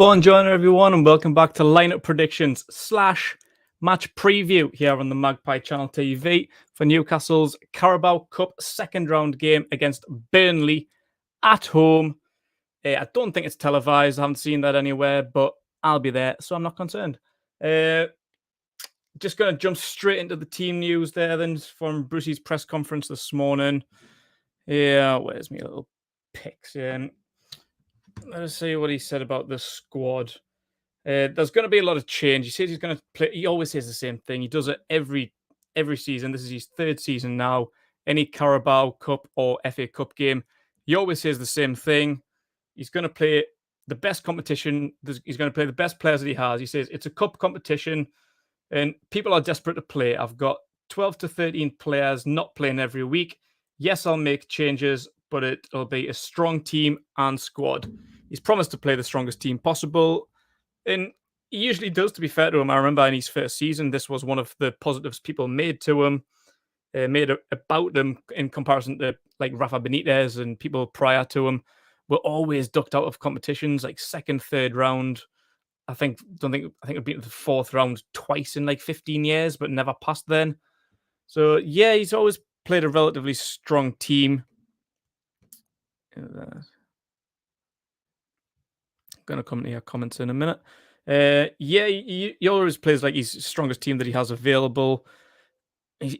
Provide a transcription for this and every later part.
Bonjour everyone and welcome back to lineup predictions / match preview here on the Magpie Channel TV for Newcastle's Carabao Cup second round game against Burnley at home. I don't think it's televised. I haven't seen that anywhere, but I'll be there, so I'm not concerned. Just going to jump straight into the team news there then from Brucey's press conference this morning. Yeah, where's my little picks in? Let's see what he said about the squad. There's going to be a lot of change. He says he's going to play. He always says the same thing. He does it every season. This is his third season now. Any Carabao Cup or FA Cup game, he always says the same thing. He's going to play the best competition. He's going to play the best players that he has. He says it's a cup competition and people are desperate to play. I've got 12 to 13 players not playing every week. Yes, I'll make changes, but it'll be a strong team and squad. He's promised to play the strongest team possible. And he usually does, to be fair to him. I remember in his first season, this was one of the positives people made to him, about him in comparison to like Rafa Benitez and people prior to him were always ducked out of competitions, like second, third round. I think we've been to the fourth round twice in like 15 years, but never passed then. So yeah, he's always played a relatively strong team. I'm going to come to your comments in a minute. He always plays like his strongest team that he has available.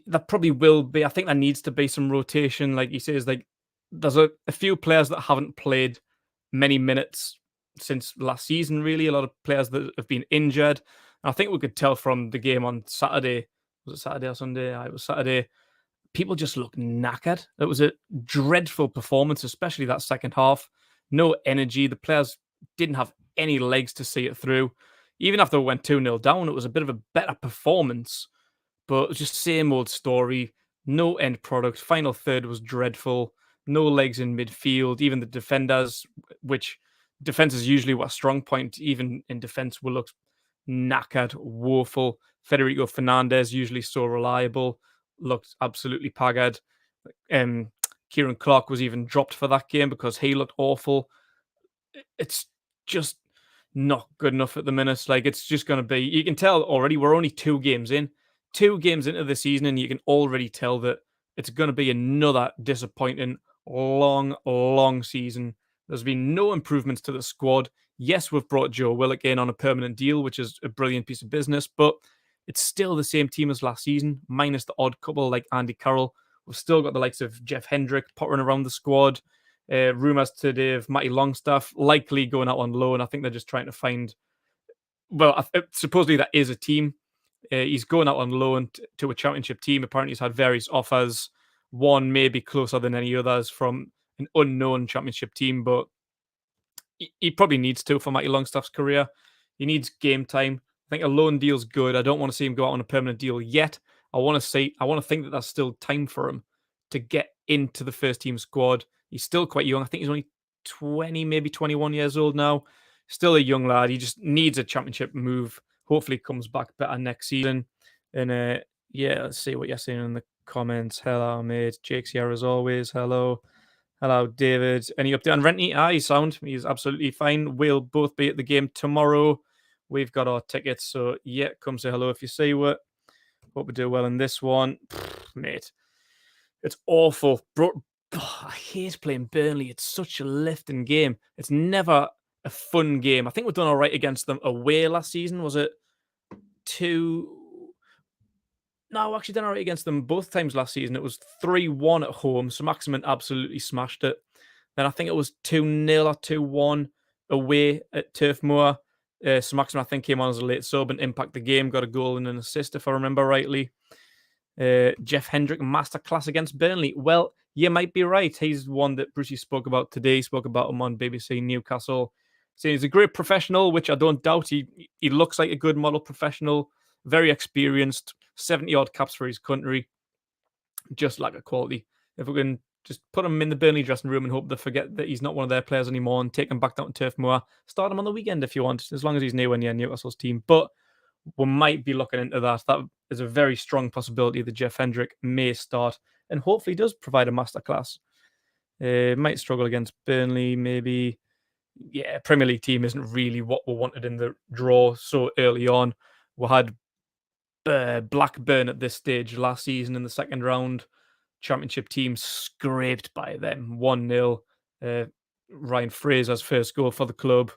That probably will be. I think there needs to be some rotation. Like he says, like there's a few players that haven't played many minutes since last season, really. A lot of players that have been injured. And I think we could tell from the game on Saturday. Was it Saturday or Sunday? It was Saturday. People just looked knackered. It was a dreadful performance, especially that second half. No energy. The players didn't have any legs to see it through. Even after we went 2-0 down, it was a bit of a better performance. But it was just same old story. No end product. Final third was dreadful. No legs in midfield. Even the defenders, which defense is usually what a strong point, even in defense, will look knackered, woeful. Federico Fernandez, usually so reliable, looked absolutely paggered. Kieran Clark was even dropped for that game because he looked awful. It's just not good enough at the minute. Like, it's just going to be, you can tell already, we're only 2 games into the season, and you can already tell that it's going to be another disappointing, long season. There's been no improvements to the squad. Yes, we've brought Joe Willock in on a permanent deal, which is a brilliant piece of business, but it's still the same team as last season, minus the odd couple like Andy Carroll. We've still got the likes of Jeff Hendrick pottering around the squad. Rumours today of Matty Longstaff likely going out on loan. I think they're just trying to find... Well, supposedly that is a team. He's going out on loan to a championship team. Apparently he's had various offers. One may be closer than any others from an unknown championship team, but he probably needs to for Matty Longstaff's career. He needs game time. I think a loan deal's good. I don't want to see him go out on a permanent deal yet. I want to think that there's still time for him to get into the first team squad. He's still quite young. I think he's only 20, maybe 21 years old now. Still a young lad. He just needs a championship move. Hopefully comes back better next season. And let's see what you're saying in the comments. Hello, mate. Jake's here as always. Hello, David. Any update on Renty? He's sound. He's absolutely fine. We'll both be at the game tomorrow. We've got our tickets, so yeah, come say hello if you see what. Hope we do well in this one. Mate, it's awful. Bro, I hate playing Burnley. It's such a lifting game. It's never a fun game. I think we've done all right against them away last season. Was it 2? No, actually done all right against them both times last season. It was 3-1 at home. So Maximin absolutely smashed it. Then I think it was 2-0 or 2-1 away at Turf Moor. So Maximin, I think, came on as a late sub and impacted the game. Got a goal and an assist, if I remember rightly. Jeff Hendrick, masterclass against Burnley. Well, you might be right. He's one that Brucey spoke about today. He spoke about him on BBC Newcastle. Saying he's a great professional, which I don't doubt. He looks like a good model professional. Very experienced. 70-odd caps for his country. Just like a quality. If we can just put him in the Burnley dressing room and hope they forget that he's not one of their players anymore and take him back down to Turf Moor. Start him on the weekend if you want, as long as he's near Newcastle's team. But we might be looking into that. That is a very strong possibility that Jeff Hendrick may start and hopefully does provide a masterclass. Might struggle against Burnley, maybe. yeah, Premier League team isn't really what we wanted in the draw so early on. We had Blackburn at this stage last season in the second round. Championship team scraped by them 1-0. Uh, Ryan Fraser's first goal for the club.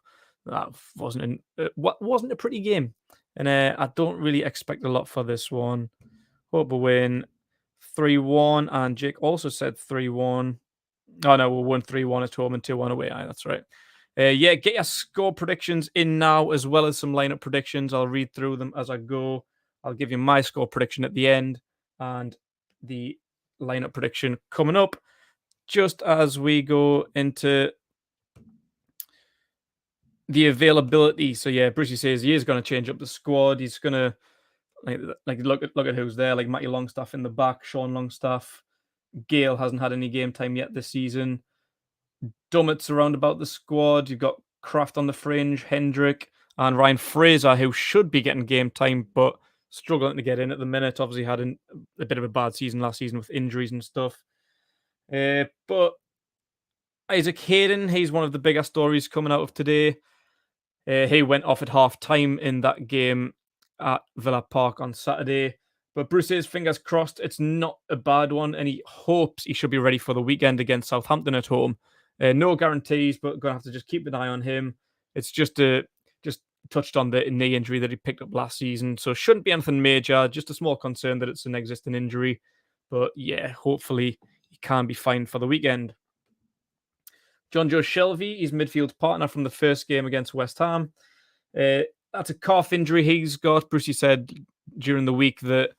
That wasn't a pretty game, and I don't really expect a lot for this one. Hope we win 3-1, and Jake also said 3-1. Oh no, we won 3-1 at home and 2-1 away. Aye, that's right. Yeah, get your score predictions in now, as well as some lineup predictions. I'll read through them as I go. I'll give you my score prediction at the end and the lineup prediction coming up just as we go into the availability. So yeah, Brucey says he is going to change up the squad. He's going to look at who's there, like Matty Longstaff in the back, Sean Longstaff. Gale hasn't had any game time yet this season. Dummett's around about the squad. You've got Kraft on the fringe, Hendrick, and Ryan Fraser, who should be getting game time, but struggling to get in at the minute. Obviously, had a bit of a bad season last season with injuries and stuff. But Isaac Hayden, he's one of the bigger stories coming out of today. He went off at half time in that game at Villa Park on Saturday. But Bruce says, fingers crossed, it's not a bad one, and he hopes he should be ready for the weekend against Southampton at home. No guarantees, but going to have to just keep an eye on him. It's just touched on the knee injury that he picked up last season, so shouldn't be anything major. Just a small concern that it's an existing injury. But yeah, hopefully he can be fine for the weekend. John Joe Shelvey, his midfield partner from the first game against West Ham. That's a calf injury he's got. Brucey said during the week that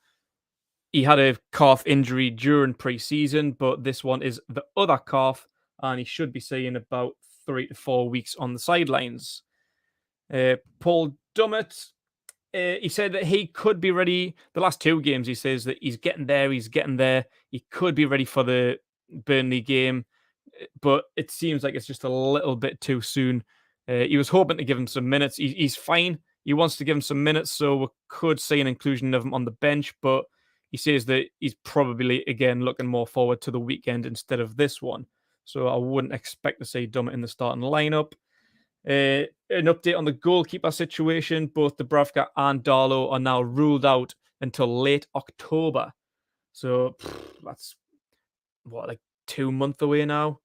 he had a calf injury during pre-season, but this one is the other calf, and he should be seeing about 3 to 4 weeks on the sidelines. Paul Dummett, he said that he could be ready. The last 2 games, he says that he's getting there. He could be ready for the Burnley game, but it seems like it's just a little bit too soon. He was hoping to give him some minutes. He's fine. He wants to give him some minutes, so we could see an inclusion of him on the bench, but he says that he's probably, again, looking more forward to the weekend instead of this one. So I wouldn't expect to see Dummett in the starting lineup. An update on the goalkeeper situation. Both Dubravka and Darlow are now ruled out until late October. So that's, like 2 months away now?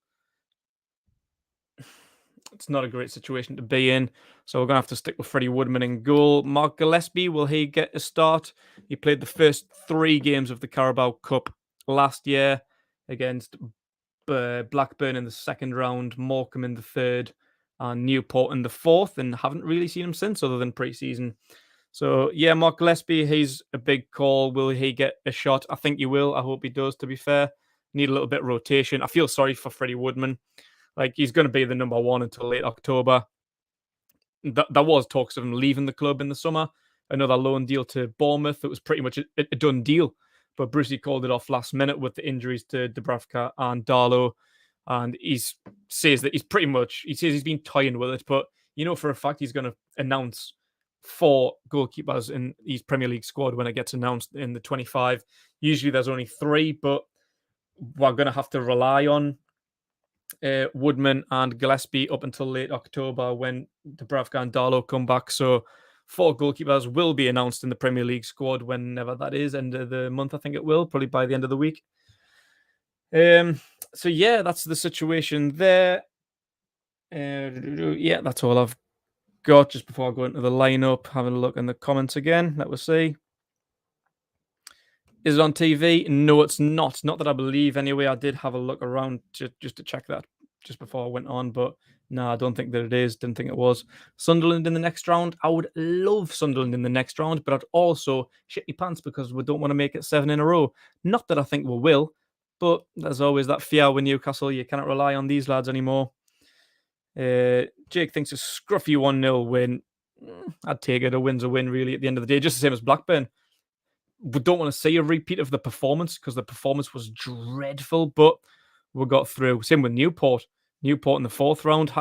It's not a great situation to be in. So we're going to have to stick with Freddie Woodman in goal. Mark Gillespie, will he get a start? He played the first 3 games of the Carabao Cup last year against Blackburn in the second round, Morecambe in the third, and Newport in the fourth, and haven't really seen him since other than pre-season. So yeah, Mark Gillespie, he's a big call. Will he get a shot? I think he will. I hope he does, to be fair. Need a little bit of rotation. I feel sorry for Freddie Woodman. Like, he's going to be the number 1 until late October. There was talks of him leaving the club in the summer. Another loan deal to Bournemouth. It was pretty much a done deal. But Brucey called it off last minute with the injuries to Dubravka and Darlow. And he says that he's been toying with it. But you know for a fact he's going to announce 4 goalkeepers in his Premier League squad when it gets announced in the 25. Usually there's only 3, but we're going to have to rely on Woodman and Gillespie up until late October when Dubravka and Darlow come back. So 4 goalkeepers will be announced in the Premier League squad whenever that is, end of the month, I think it will, probably by the end of the week. So yeah, that's the situation there. Yeah, that's all I've got just before I go into the lineup. Having a look in the comments again. Let us see. Is it on TV? No, it's not. Not that I believe anyway. I did have a look around just to check that just before I went on, but no, I don't think that it is. Didn't think it was. Sunderland in the next round. I would love Sunderland in the next round, but I'd also shit my pants because we don't want to make it 7 in a row. Not that I think we will, but there's always that fear with Newcastle. You cannot rely on these lads anymore. Jake thinks a scruffy 1-0 win. I'd take it. A win's a win, really, at the end of the day. Just the same as Blackburn. We don't want to see a repeat of the performance because the performance was dreadful, but we got through. Same with Newport. Newport in the 4th round.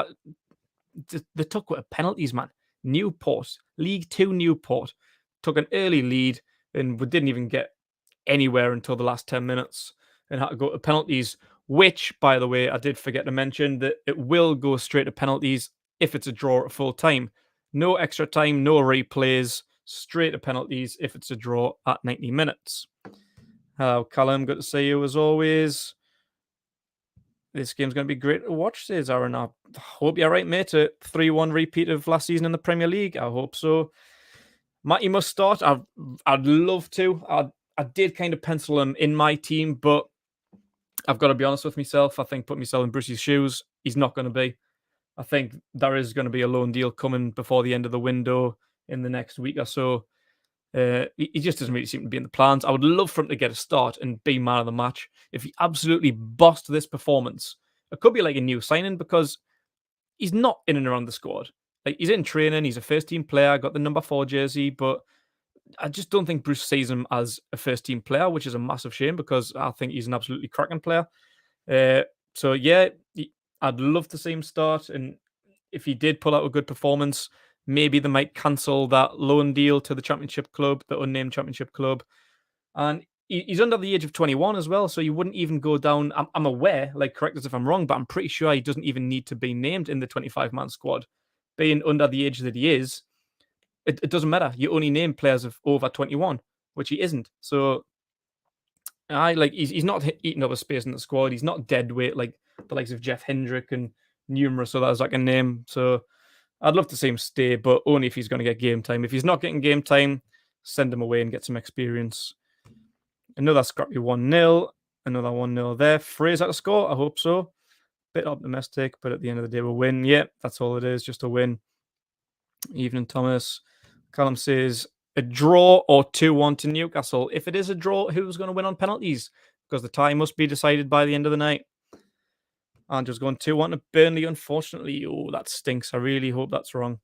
They took with penalties, man. Newport, League 2 Newport, took an early lead and we didn't even get anywhere until the last 10 minutes and had to go to penalties, which, by the way, I did forget to mention that it will go straight to penalties if it's a draw at full time. No extra time, no replays, straight to penalties if it's a draw at 90 minutes. Hello, Callum. Good to see you as always. This game's going to be great to watch, says Aaron. I hope you're right, mate. A 3-1 repeat of last season in the Premier League. I hope so. Matty must start. I'd love to. I did kind of pencil him in my team, but I've got to be honest with myself. I think put myself in Bruce's shoes, he's not going to be. I think there is going to be a loan deal coming before the end of the window in the next week or so. He just doesn't really seem to be in the plans. I would love for him to get a start and be man of the match. If he absolutely bossed this performance, it could be like a new signing because he's not in and around the squad. Like he's in training, he's a first team player, got the number 4 jersey, but I just don't think Bruce sees him as a first team player, which is a massive shame because I think he's an absolutely cracking player. So yeah, I'd love to see him start, and if he did pull out a good performance, maybe they might cancel that loan deal to the championship club, the unnamed championship club. And he's under the age of 21 as well, so you wouldn't even go down. I'm aware, like, correct us if I'm wrong, but I'm pretty sure he doesn't even need to be named in the 25-man squad. Being under the age that he is, it doesn't matter. You only name players of over 21, which he isn't. So he's not eating up a space in the squad. He's not dead weight like the likes of Jeff Hendrick and numerous others I can name. So I'd love to see him stay, but only if he's going to get game time. If he's not getting game time, send him away and get some experience. Another scrappy 1-0. Another 1-0 there. Fraser to score. I hope so. Bit optimistic, but at the end of the day, we'll win. Yep, that's all it is. Just a win. Evening, Thomas. Callum says a draw or 2-1 to Newcastle. If it is a draw, who's going to win on penalties? Because the tie must be decided by the end of the night. Andrew's going 2-1 to Burnley, unfortunately. Oh, that stinks. I really hope that's wrong.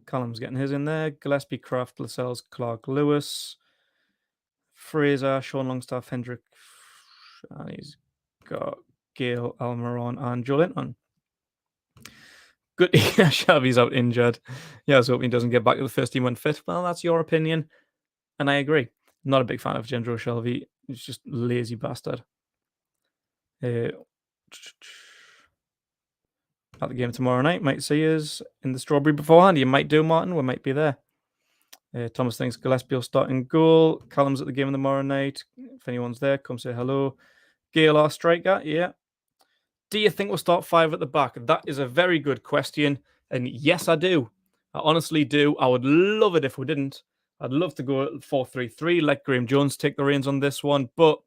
Callum's getting his in there. Gillespie, Kraft, Lascelles, Clark, Lewis, Fraser, Sean Longstaff, Hendrick, and he's got Gale, Almiron, and Joe Linton. Good. Shelby's out injured. Yeah, I was hoping he doesn't get back to the first team when fit. Well, that's your opinion, and I agree. Not a big fan of Gendro Shelby. He's just lazy bastard. At the game tomorrow night, might see us in the Strawberry beforehand. You might do, Martin. We might be there. Thomas thinks Gillespie will start in goal. Callum's at the game tomorrow night. If anyone's there, come say hello. Gale, our striker, yeah. Do you think we'll start 5 at the back? That is a very good question. And yes, I do. I honestly do. I would love it if we didn't. I'd love to go 4-3-3, let Graham Jones take the reins on this one, but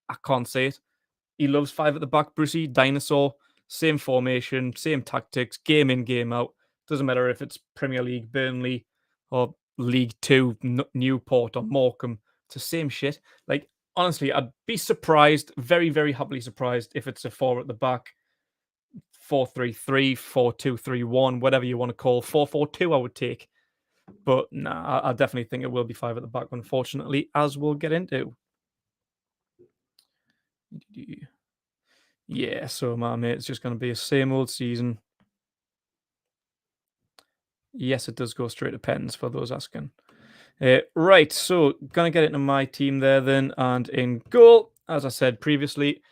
I can't say it. He loves 5 at the back, Brucey, dinosaur, same formation, same tactics, game in, game out. Doesn't matter if it's Premier League, Burnley, or League 2, Newport, or Morecambe. It's the same shit. Like, honestly, I'd be surprised, very, very happily surprised, if it's a 4 at the back, 4-3-3, 4-2-3-1, whatever you want to call 4-4-2, I would take. But nah, I definitely think it will be 5 at the back, unfortunately, as we'll get into. Yeah, so my mate, it's just going to be a same old season. Yes, it does go straight to pens for those asking. Right, so going to get into my team there then. And in goal, as I said previously,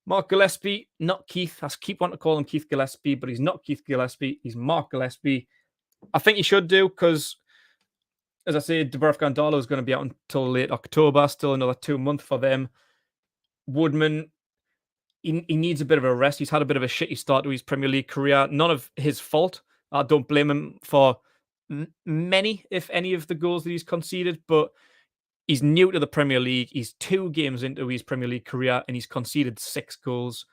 Mark Gillespie, not Keith. I keep wanting to call him Keith Gillespie, but he's not Keith Gillespie. He's Mark Gillespie. I think he should do because, as I say, Dubravka Gandalo is going to be out until late October. Still another 2 months for them. Woodman, he needs a bit of a rest. He's had a bit of a shitty start to his Premier League career. None of his fault. I don't blame him for many, if any, of the goals that he's conceded, but he's new to the Premier League. He's 2 games into his Premier League career and he's conceded 6 goals.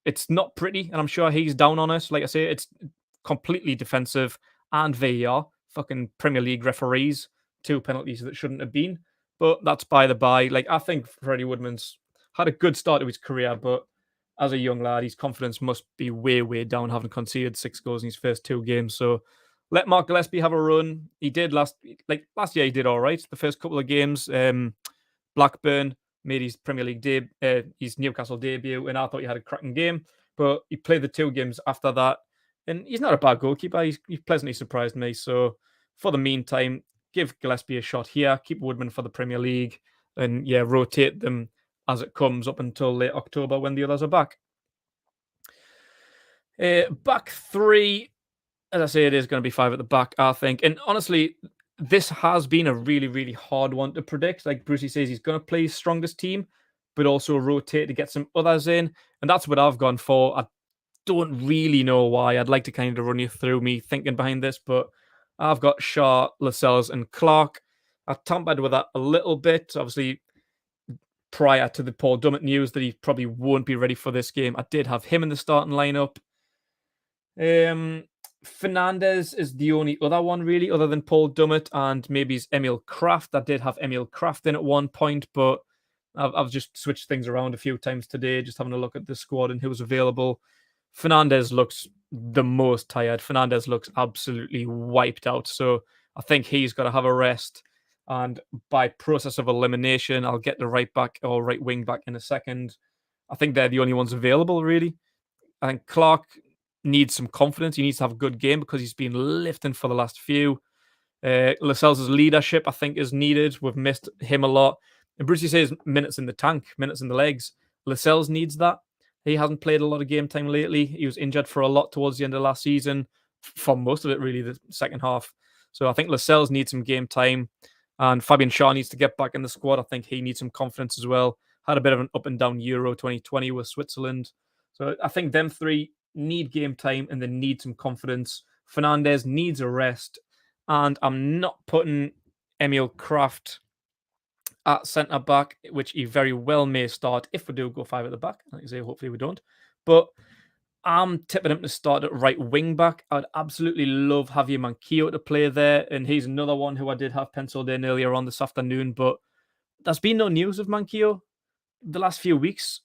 It's not pretty, and I'm sure he's down on it. Like I say, it's completely defensive and VAR. Fucking Premier League referees. 2 penalties that shouldn't have been. But that's by the by. Like, I think Freddie Woodman's had a good start to his career, but as a young lad, his confidence must be way, way down, having conceded 6 goals in his first 2 games. So let Mark Gillespie have a run. He did last year. He did all right. The first couple of games, Blackburn made his Premier League his Newcastle debut, and I thought he had a cracking game. But he played the 2 games after that, and he's not a bad goalkeeper. He pleasantly surprised me. So for the meantime, give Gillespie a shot here. Keep Woodman for the Premier League, and yeah, rotate them as it comes up until late October when the others are back. Back three, as I say, it is going to be five at the back, I think. And honestly, this has been a really, really hard one to predict. Like Brucey says, he's going to play his strongest team, but also rotate to get some others in. And that's what I've gone for. I don't really know why. I'd like to kind of run you through me thinking behind this, but I've got Shaw, Lascelles, and Clark. I tampered with that a little bit. Obviously, prior to the Paul Dummett news that he probably won't be ready for this game, I did have him in the starting lineup. Fernandez is the only other one, really, other than Paul Dummett, and maybe it's Emil Kraft. I did have Emil Kraft in at one point, but I've just switched things around a few times today, just having a look at the squad and who's available. Fernandez looks the most tired. Fernandez looks absolutely wiped out. So I think he's got to have a rest. And by process of elimination, I'll get the right back or right wing back in a second. I think they're the only ones available, really. I think Clark needs some confidence. He needs to have a good game because he's been lifting for the last few. Lascelles' leadership, I think, is needed. We've missed him a lot. And Brucey says minutes in the tank, minutes in the legs. Lascelles needs that. He hasn't played a lot of game time lately. He was injured for a lot towards the end of last season, for most of it, really, the second half. So I think Lascelles needs some game time. And Fabian Shaw needs to get back in the squad. I think he needs some confidence as well. Had a bit of an up and down Euro 2020 with Switzerland. So I think them three need game time and they need some confidence. Fernandez needs a rest. And I'm not putting Emil Kraft at centre back, which he very well may start if we do go five at the back. Like I say, hopefully we don't. But I'm tipping him to start at right wing back. I'd absolutely love Javier Manquillo to play there. And he's another one who I did have penciled in earlier on this afternoon. But there's been no news of Manquillo the last few weeks.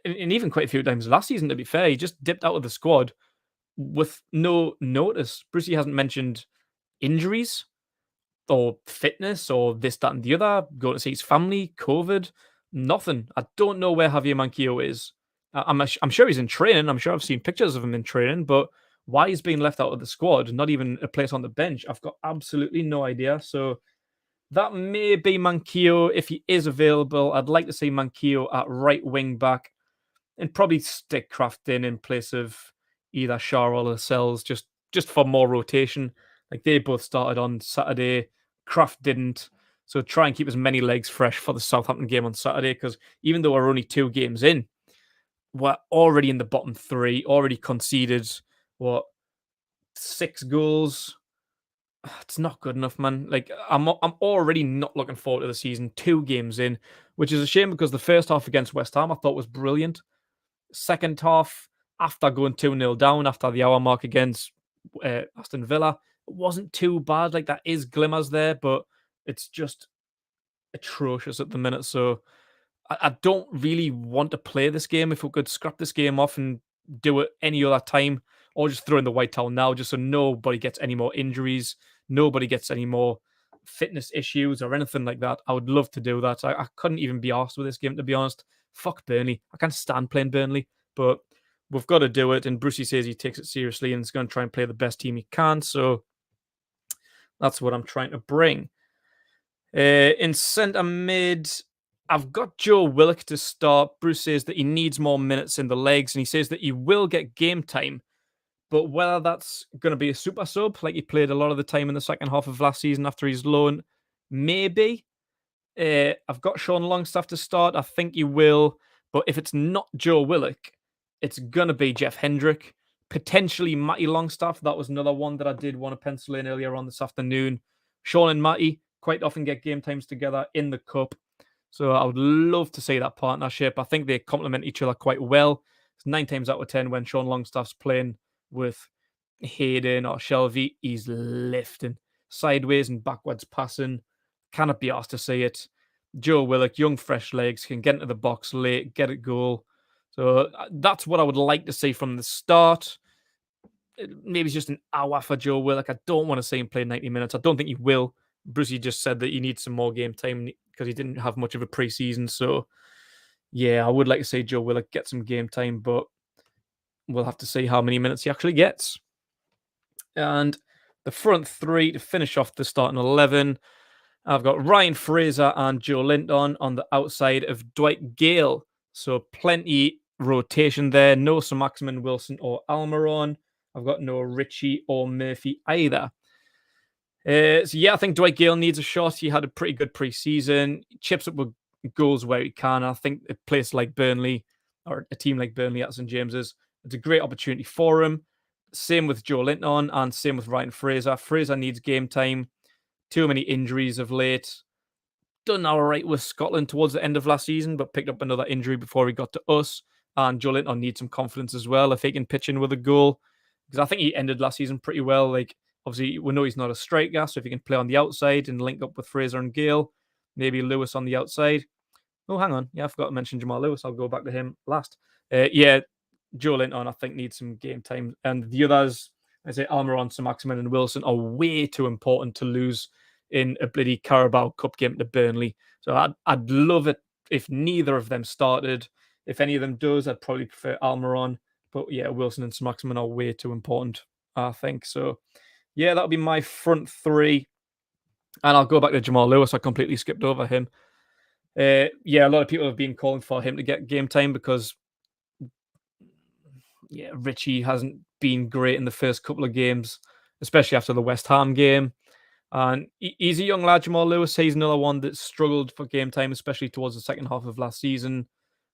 And even quite a few times last season, to be fair. He just dipped out of the squad with no notice. Brucey hasn't mentioned injuries or fitness or this, that, and the other, going to see his family, COVID, nothing. I don't know where Javier Manquillo is. I'm sure he's in training. I'm sure I've seen pictures of him in training, but why he's being left out of the squad, not even a place on the bench, I've got absolutely no idea. So that may be Manquillo if he is available. I'd like to see Manquillo at right wing back and probably stick Kraft in place of either Shaw or Lascelles just for more rotation. Like they both started on Saturday. Kraft didn't. So try and keep as many legs fresh for the Southampton game on Saturday, because even though we're only 2 games in, we're already in the bottom 3, already conceded, 6 goals. It's not good enough, man. Like I'm already not looking forward to the season 2 games in, which is a shame because the first half against West Ham I thought was brilliant. Second half, after going 2-0 down after the hour mark against Aston Villa, it wasn't too bad. Like, that is glimmers there, but it's just atrocious at the minute. So I don't really want to play this game. If we could scrap this game off and do it any other time, or just throw in the white towel now, just so nobody gets any more injuries, nobody gets any more fitness issues or anything like that. I would love to do that. I couldn't even be arsed with this game, to be honest. Fuck Burnley. I can't stand playing Burnley, but we've got to do it. And Brucey says he takes it seriously and is going to try and play the best team he can. So that's what I'm trying to bring. In centre mid, I've got Joe Willock to start. Bruce says that he needs more minutes in the legs, and he says that he will get game time. But whether that's going to be a super sub, like he played a lot of the time in the second half of last season after his loan, maybe. I've got Sean Longstaff to start. I think he will. But if it's not Joe Willock, it's going to be Jeff Hendrick. Potentially Matty Longstaff. That was another one that I did want to pencil in earlier on this afternoon. Sean and Matty quite often get game times together in the cup. So I would love to see that partnership. I think they complement each other quite well. It's 9 times out of 10 when Sean Longstaff's playing with Hayden or Shelby, he's lifting sideways and backwards passing. Cannot be asked to see it. Joe Willock, young, fresh legs, can get into the box late, get a goal. So that's what I would like to see from the start. Maybe it's just an hour for Joe Willock. I don't want to see him play 90 minutes. I don't think he will. Brucey just said that he needs some more game time because he didn't have much of a preseason. So, yeah, I would like to see Joe Willock get some game time, but we'll have to see how many minutes he actually gets. And the front 3 to finish off the starting 11, I've got Ryan Fraser and Joe Linton on the outside of Dwight Gale. So plenty rotation there. No Sir Maximin, Wilson, or Almiron. I've got no Richie or Murphy either. So yeah, I think Dwight Gale needs a shot. He had a pretty good pre-season. He chips up with goals where he can. I think a place like Burnley, or a team like Burnley at St James's, it's a great opportunity for him. Same with Joe Linton and same with Ryan Fraser. Fraser needs game time. Too many injuries of late. Done all right with Scotland towards the end of last season, but picked up another injury before he got to us. And Joe Linton needs some confidence as well if he can pitch in with a goal. Because I think he ended last season pretty well. Like, obviously, we know he's not a striker, so if he can play on the outside and link up with Fraser and Gale, maybe Lewis on the outside. Oh, hang on. Yeah, I forgot to mention Jamal Lewis. I'll go back to him last. Yeah, Joe Linton, I think, needs some game time. And the others, I say Almiron, Sir Maximin, and Wilson are way too important to lose in a bloody Carabao Cup game to Burnley. So I'd love it if neither of them started. If any of them does, I'd probably prefer Almiron. But yeah, Wilson and Sir Maximin are way too important, I think. So yeah, that'll be my front three. And I'll go back to Jamal Lewis. I completely skipped over him. Yeah, a lot of people have been calling for him to get game time because yeah, Richie hasn't been great in the first couple of games, especially after the West Ham game. And he's a young lad, Jamal Lewis. He's another one that struggled for game time, especially towards the second half of last season.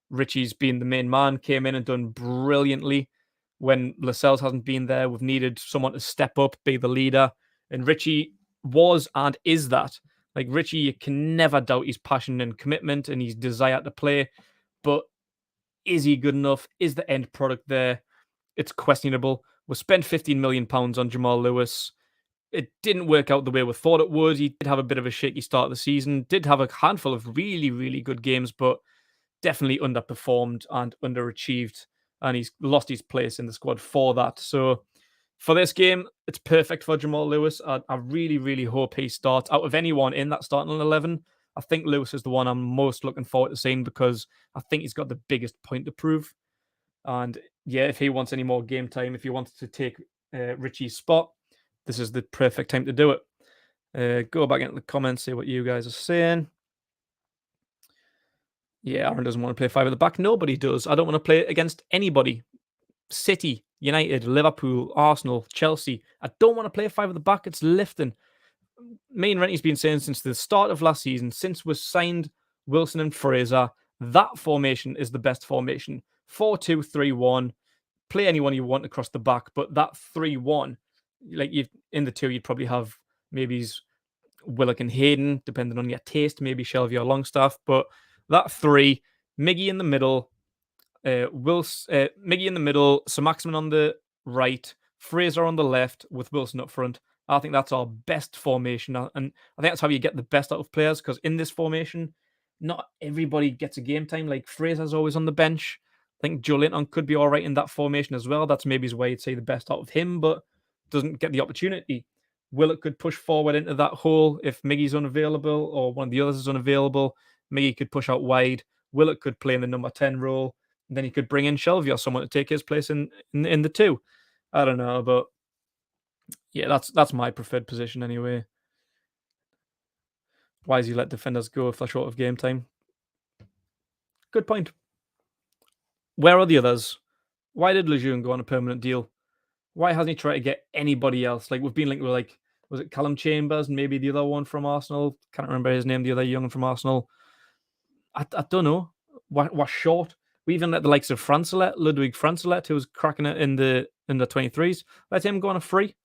Richie's been the main man, came in and done brilliantly. When Lascelles hasn't been there, we've needed someone to step up, be the leader. And Richie was and is that. Like Richie, you can never doubt his passion and commitment and his desire to play. But is he good enough? Is the end product there? It's questionable. We spent £15 million on Jamal Lewis. It didn't work out the way we thought it would. He did have a bit of a shaky start of the season, did have a handful of really, really good games, but definitely underperformed and underachieved. And he's lost his place in the squad for that. So for this game, it's perfect for Jamal Lewis. I really, really hope he starts. Out of anyone in that starting 11, I think Lewis is the one I'm most looking forward to seeing because I think he's got the biggest point to prove. And yeah, if he wants any more game time, if he wants to take Richie's spot, this is the perfect time to do it. Go back into the comments, see what you guys are saying. Yeah, Aaron doesn't want to play five at the back. Nobody does. I don't want to play against anybody. City, United, Liverpool, Arsenal, Chelsea. I don't want to play five at the back. It's lifting. Me and Renty's been saying since the start of last season, since we signed Wilson and Fraser, that formation is the best formation. 4-2-3-1. Play anyone you want across the back, but that 3-1, like in the two, you'd probably have maybe Willock and Hayden, depending on your taste, maybe Shelvey or Longstaff. But that three, Miggy in the middle, Miggy in the middle, Sir Maximin on the right, Fraser on the left, with Wilson up front. I think that's our best formation, and I think that's how you get the best out of players. Because in this formation, not everybody gets a game time. Like Fraser's always on the bench. I think Joe Linton could be all right in that formation as well. That's maybe his way to say the best out of him, but doesn't get the opportunity. Willett could push forward into that hole if Miggy's unavailable or one of the others is unavailable. Miggy could push out wide. Willett could play in the number 10 role. And then he could bring in Shelvey or someone to take his place in the two. I don't know, but yeah, that's my preferred position anyway. Why does he let defenders go if they're short of game time? Good point. Where are the others? Why did Lejeune go on a permanent deal? Why hasn't he tried to get anybody else? Like, we've been linked with, like, was it Callum Chambers and maybe the other one from Arsenal? Can't remember his name, the other young one from Arsenal. I don't know. We're short. We even let the likes of Ludwig Francelet, who was cracking it in the 23s, let him go on a free.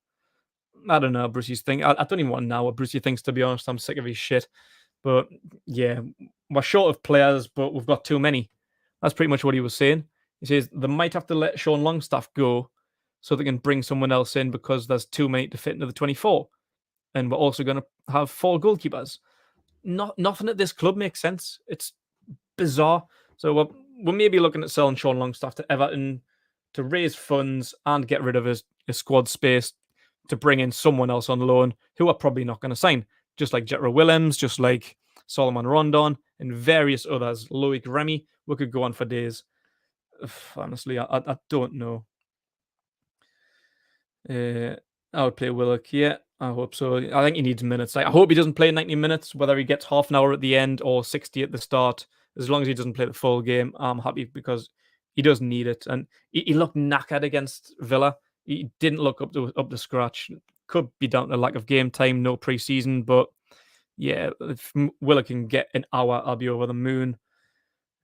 I don't know, Brucey's thing. I don't even want to know what Brucey thinks, to be honest. I'm sick of his shit. But yeah, we're short of players, but we've got too many. That's pretty much what he was saying. He says they might have to let Sean Longstaff go so they can bring someone else in because there's too many to fit into the 24. And we're also going to have 4 goalkeepers. Nothing at this club makes sense. It's bizarre. So we're maybe looking at selling Sean Longstaff to Everton to raise funds and get rid of his squad space to bring in someone else on loan who are probably not going to sign, just like Jetro Willems, just like Solomon Rondon, and various others. Loic Remy, we could go on for days. Honestly, I don't know. I would play Willock, yeah. I hope so. I think he needs minutes. I hope he doesn't play 90 minutes, whether he gets half an hour at the end or 60 at the start. As long as he doesn't play the full game, I'm happy because He does need it, and he looked knackered against Villa. He didn't look up to scratch. Could be down to lack of game time, no preseason, but yeah, if Willa can get an hour, I'll be over the moon.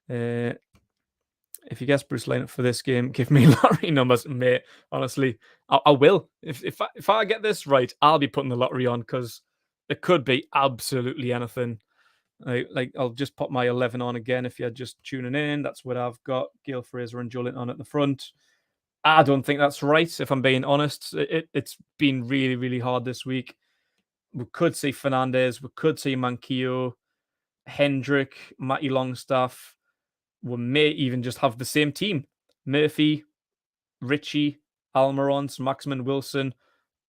If you guess Bruce lineup for this game, give me lottery numbers, mate. Honestly, I will. If I get this right, I'll be putting the lottery on because it could be absolutely anything. Like I'll just pop my 11 on again if you're just tuning in. That's what I've got. Gail Fraser and Jolinton on at the front. I don't think that's right, if I'm being honest. It's been really, really hard this week. We could see Fernandez. We could see Manquillo, Hendrick, Matty Longstaff. We may even just have the same team. Murphy, Ritchie, Almirón, Maximin, Wilson.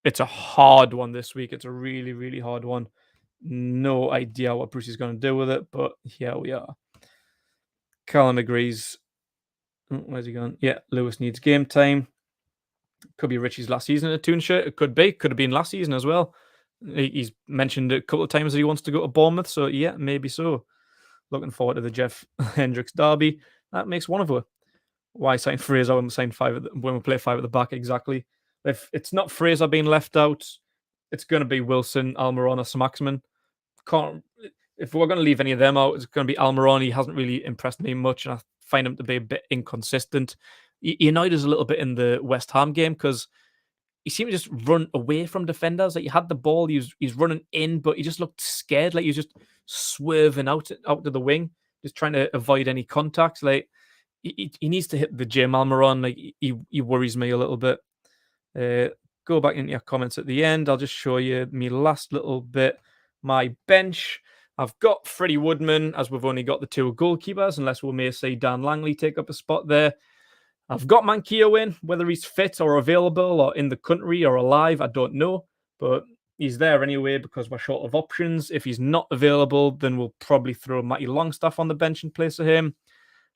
It's a hard one this week. It's a really, really hard one. No idea what Bruce is going to do with it, but here we are. Callum agrees. Where's he gone? Yeah, Lewis needs game time. Could be Ritchie's last season in a Toon shirt. It could be. Could have been last season as well. He's mentioned a couple of times that he wants to go to Bournemouth, so yeah, maybe so. Looking forward to the Jeff Hendricks derby. That makes one of her. Why sign Fraser when we sign when we play 5 at the back? Exactly. If it's not Fraser being left out, it's going to be Wilson, Almirón, or Maximin. If we're going to leave any of them out, it's going to be Almirón. He hasn't really impressed me much, and I find him to be a bit inconsistent. He annoyed us a little bit in the West Ham game because he seemed to just run away from defenders. Like he had the ball, he's running in, but he just looked scared. Like he was just swerving out to the wing, just trying to avoid any contacts. Like he needs to hit the gym, Almiron. Like he worries me a little bit. Go back into your comments at the end. I'll just show you me last little bit. My bench. I've got Freddie Woodman, as we've only got the 2 goalkeepers, unless we may see Dan Langley take up a spot there. I've got Manquillo in, whether he's fit or available or in the country or alive, I don't know. But he's there anyway because we're short of options. If he's not available, then we'll probably throw Matty Longstaff on the bench in place of him.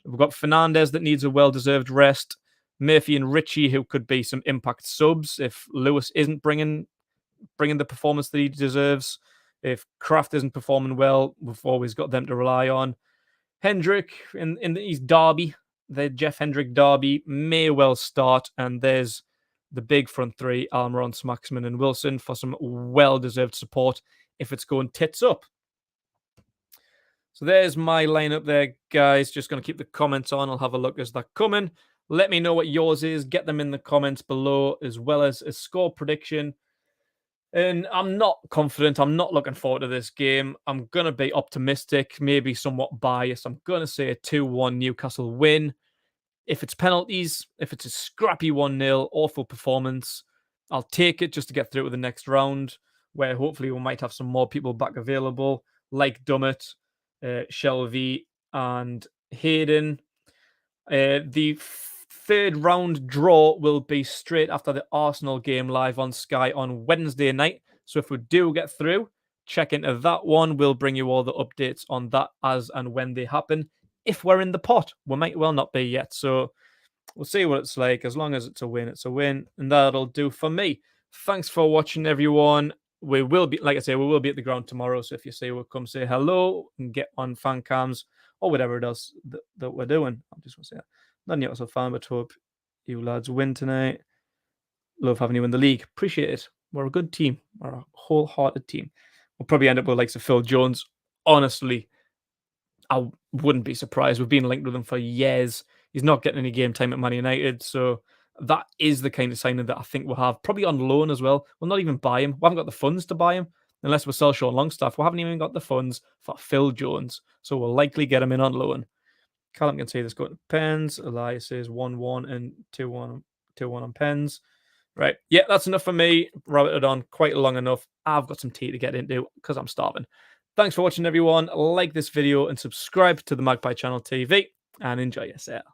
We've got Fernandez that needs a well-deserved rest. Murphy and Ritchie, who could be some impact subs if Lewis isn't bringing the performance that he deserves. If Kraft isn't performing well, we've always got them to rely on. Hendrick in his derby, the Jeff Hendrick derby, may well start. And there's the big front 3, Almirón, Maximin, and Wilson for some well-deserved support if it's going tits up. So there's my lineup there, guys. Just going to keep the comments on. I'll have a look as they're coming. Let me know what yours is. Get them in the comments below, as well as a score prediction. And I'm not confident. I'm not looking forward to this game. I'm going to be optimistic, maybe somewhat biased. I'm going to say a 2-1 Newcastle win. If it's penalties, if it's a scrappy 1-0, awful performance, I'll take it just to get through to the next round, where hopefully we might have some more people back available, like Dummett, Shelby, and Hayden. The 3rd round draw will be straight after the Arsenal game live on Sky on Wednesday night. So if we do get through, check into that one. We'll bring you all the updates on that as and when they happen. If we're in the pot, we might well not be yet. So we'll see what it's like. As long as it's a win, it's a win. And that'll do for me. Thanks for watching, everyone. We will be, like I say, we will be at the ground tomorrow. So if you say we'll come say hello and get on fan cams or whatever it is that we're doing. I just want to say that. Not Newcastle fan, but hope you lads win tonight. Love having you in the league. Appreciate it. We're a good team. We're a wholehearted team. We'll probably end up with likes of Phil Jones. Honestly, I wouldn't be surprised. We've been linked with him for years. He's not getting any game time at Man United. So that is the kind of signing that I think we'll have. Probably on loan as well. We'll not even buy him. We haven't got the funds to buy him unless we sell Sean Longstaff. We haven't even got the funds for Phil Jones. So we'll likely get him in on loan. Callum can say this going to pens. Elias says 1-1 and 2-1 on pens. Right. Yeah, that's enough for me. Rabbited on quite long enough. I've got some tea to get into because I'm starving. Thanks for watching, everyone. Like this video and subscribe to the Magpie Channel TV and enjoy yourself.